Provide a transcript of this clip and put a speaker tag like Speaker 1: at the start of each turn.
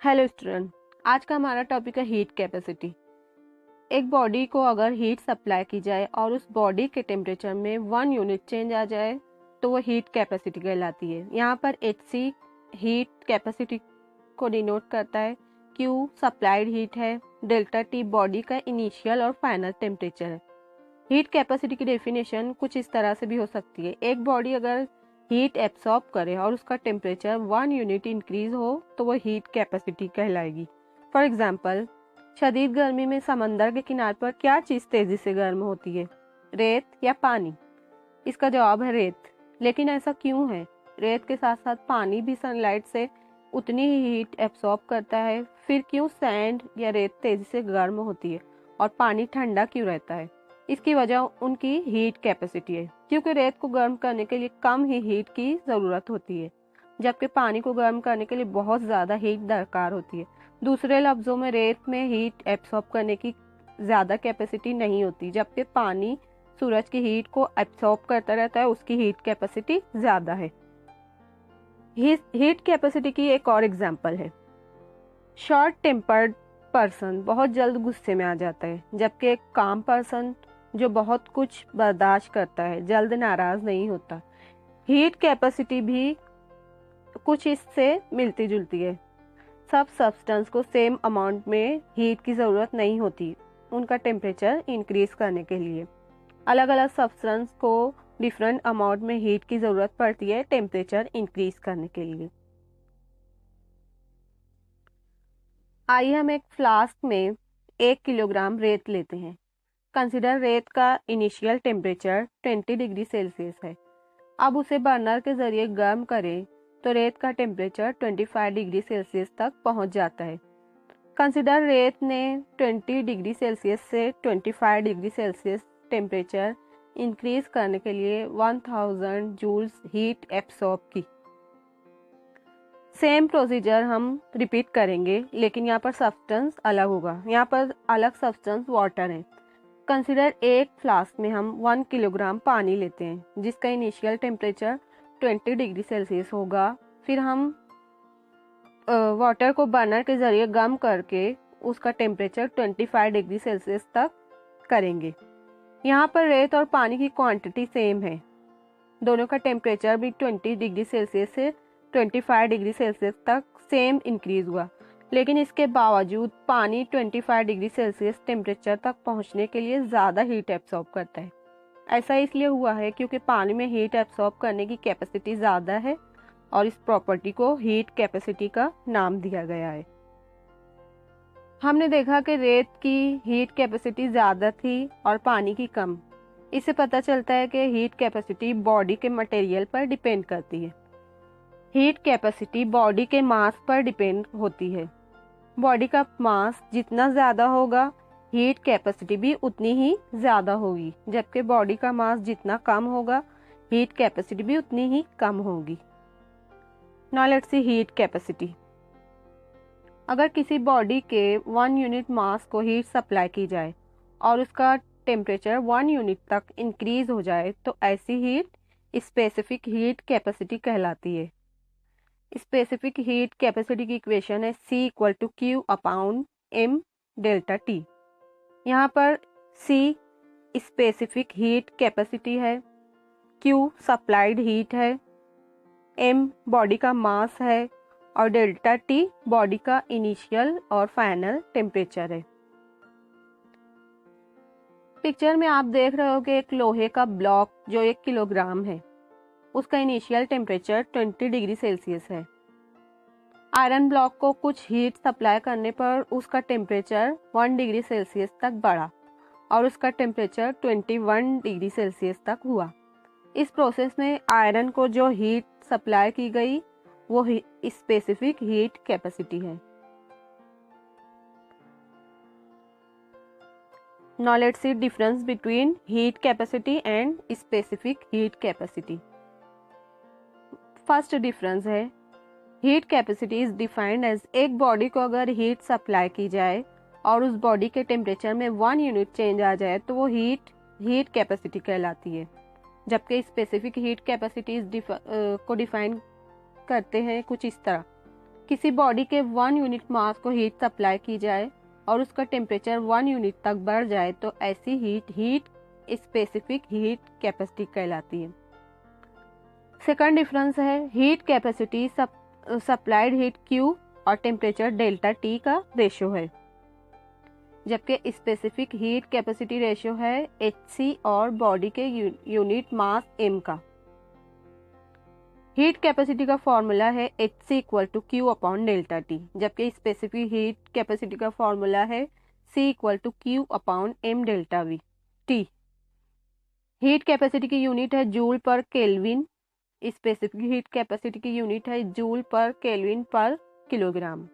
Speaker 1: Hello student, आज का हमारा टॉपिक है हीट कैपेसिटी। एक बॉडी को अगर हीट सप्लाई की जाए और उस बॉडी के टेम्परेचर में 1 यूनिट चेंज आ जाए तो वो हीट कैपेसिटी कहलाती है। यहाँ पर HC हीट कैपेसिटी को डिनोट करता है, Q सप्लाइड हीट है, डेल्टा T बॉडी का इनिशियल और फाइनल टेम्परेचर है। हीट कैपेसिटी की डेफिनेशन कुछ इस तरह से भी हो सकती है। एक बॉडी अगर हीट एब्सॉर्ब करे और उसका टेम्परेचर 1 यूनिट इंक्रीज हो तो वो हीट कैपेसिटी कहलाएगी। फॉर एग्जाम्पल, शदीद गर्मी में समंदर के किनारे पर क्या चीज़ तेज़ी से गर्म होती है, रेत या पानी? इसका जवाब है रेत। लेकिन ऐसा क्यों है? रेत के साथ साथ पानी भी सनलाइट से उतनी ही हीट एब्सॉर्ब करता है, फिर क्यों सैंड या रेत तेज़ी से गर्म होती है और पानी ठंडा क्यों रहता है? इसकी वजह उनकी हीट कैपेसिटी है, क्योंकि रेत को गर्म करने के लिए कम ही हीट की ज़रूरत होती है, जबकि पानी को गर्म करने के लिए बहुत ज़्यादा हीट दरकार होती है। दूसरे लफ्ज़ों में, रेत में हीट एब्सॉर्ब करने की ज़्यादा कैपेसिटी नहीं होती, जबकि पानी सूरज की हीट को एब्सॉर्ब करता रहता है, उसकी हीट कैपेसिटी ज़्यादा है। हीट कैपेसिटी की एक और एग्जाम्पल है, शॉर्ट टेम्पर्ड पर्सन बहुत जल्द गुस्से में आ जाता है, जबकि एक काम पर्सन जो बहुत कुछ बर्दाश्त करता है जल्द नाराज नहीं होता। हीट कैपेसिटी भी कुछ इससे मिलती जुलती है। सब सब्सटेंस को सेम अमाउंट में हीट की ज़रूरत नहीं होती उनका टेम्परेचर इंक्रीज करने के लिए। अलग अलग सब्सटेंस को डिफरेंट अमाउंट में हीट की ज़रूरत पड़ती है टेम्परेचर इंक्रीज करने के लिए। आइए हम एक फ्लास्क में 1 किलोग्राम रेत लेते हैं। कंसिडर रेत का इनिशियल टेम्परेचर 20 डिग्री सेल्सियस है। अब उसे बर्नर के ज़रिए गर्म करें तो रेत का टेम्परेचर 25 डिग्री सेल्सियस तक पहुंच जाता है। कंसिडर रेत ने 20 डिग्री सेल्सियस से 25 डिग्री सेल्सियस टेम्परेचर इंक्रीज करने के लिए 1000 जूल्स हीट एब्सॉर्ब की। सेम प्रोसीजर हम रिपीट करेंगे, लेकिन यहाँ पर सब्सटेंस अलग होगा। यहाँ पर अलग सब्सटेंस वाटर है। कंसिडर एक फ्लास्क में हम 1 किलोग्राम पानी लेते हैं जिसका इनिशियल टेम्परेचर 20 डिग्री सेल्सियस होगा। फिर हम वाटर को बर्नर के ज़रिए गर्म करके उसका टेम्परेचर 25 डिग्री सेल्सियस तक करेंगे। यहाँ पर रेत और पानी की क्वांटिटी सेम है, दोनों का टेम्परेचर भी 20 डिग्री सेल्सियस से 25 डिग्री सेल्सियस तक सेम इंक्रीज हुआ, लेकिन इसके बावजूद पानी 25 डिग्री सेल्सियस टेम्परेचर तक पहुंचने के लिए ज़्यादा हीट एब्सॉर्ब करता है। ऐसा इसलिए हुआ है क्योंकि पानी में हीट एब्सॉर्ब करने की कैपेसिटी ज़्यादा है और इस प्रॉपर्टी को हीट कैपेसिटी का नाम दिया गया है। हमने देखा कि रेत की हीट कैपेसिटी ज़्यादा थी और पानी की कम। इससे पता चलता है कि हीट कैपेसिटी बॉडी के मटेरियल पर डिपेंड करती है। हीट कैपेसिटी बॉडी के मास पर डिपेंड होती है। बॉडी का मास जितना ज़्यादा होगा, हीट कैपेसिटी भी उतनी ही ज़्यादा होगी, जबकि बॉडी का मास जितना कम होगा, हीट कैपेसिटी भी उतनी ही कम होगी। Now let's see heat capacity. अगर किसी बॉडी के 1 यूनिट मास को हीट सप्लाई की जाए और उसका टेम्परेचर 1 यूनिट तक इंक्रीज हो जाए तो ऐसी हीट स्पेसिफिक हीट कैपेसिटी कहलाती है। स्पेसिफिक हीट कैपेसिटी की इक्वेशन है C = Q/M डेल्टा T। यहाँ पर C स्पेसिफिक हीट कैपेसिटी है, Q सप्लाइड हीट है, M बॉडी का मास है और डेल्टा T बॉडी का इनिशियल और फाइनल टेम्परेचर है। पिक्चर में आप देख रहे हो कि एक लोहे का ब्लॉक जो 1 किलोग्राम है, उसका इनिशियल टेम्परेचर 20 डिग्री सेल्सियस है। आयरन ब्लॉक को कुछ हीट सप्लाई करने पर उसका टेम्परेचर 1 डिग्री सेल्सियस तक बढ़ा और उसका टेम्परेचर 21 डिग्री सेल्सियस तक हुआ। इस प्रोसेस में आयरन को जो हीट सप्लाई की गई वो स्पेसिफिक हीट कैपेसिटी है। Now let's see difference between heat capacity and specific heat capacity. First difference है, heat capacity is defined as एक बॉडी को अगर हीट सप्लाई की जाए और उस बॉडी के टेम्परेचर में 1 यूनिट चेंज आ जाए तो वो हीट कैपेसिटी कहलाती है, जबकि स्पेसिफिक हीट कैपेसिटी को डिफाइन करते हैं कुछ इस तरह। किसी बॉडी के 1 यूनिट मास को हीट सप्लाई की जाए और उसका टेम्परेचर 1 यूनिट तक बढ़ जाए तो ऐसी हीट स्पेसिफिक हीट कैपेसिटी कहलाती है। सेकंड डिफरेंस है heat capacity supplied heat Q और टेम्परेचर डेल्टा T का रेशियो है, जबकि स्पेसिफिक हीट कैपेसिटी रेशियो है Hc और बॉडी के यूनिट मास m का। हीट कैपेसिटी का फॉर्मूला है Hc equal to Q upon delta T, जबकि स्पेसिफिक हीट कैपेसिटी का फॉर्मूला है C equal to Q upon m delta T। Heat capacity की यूनिट है जूल पर केल्विन, स्पेसिफिक हीट कैपेसिटी की यूनिट है जूल पर केल्विन पर किलोग्राम।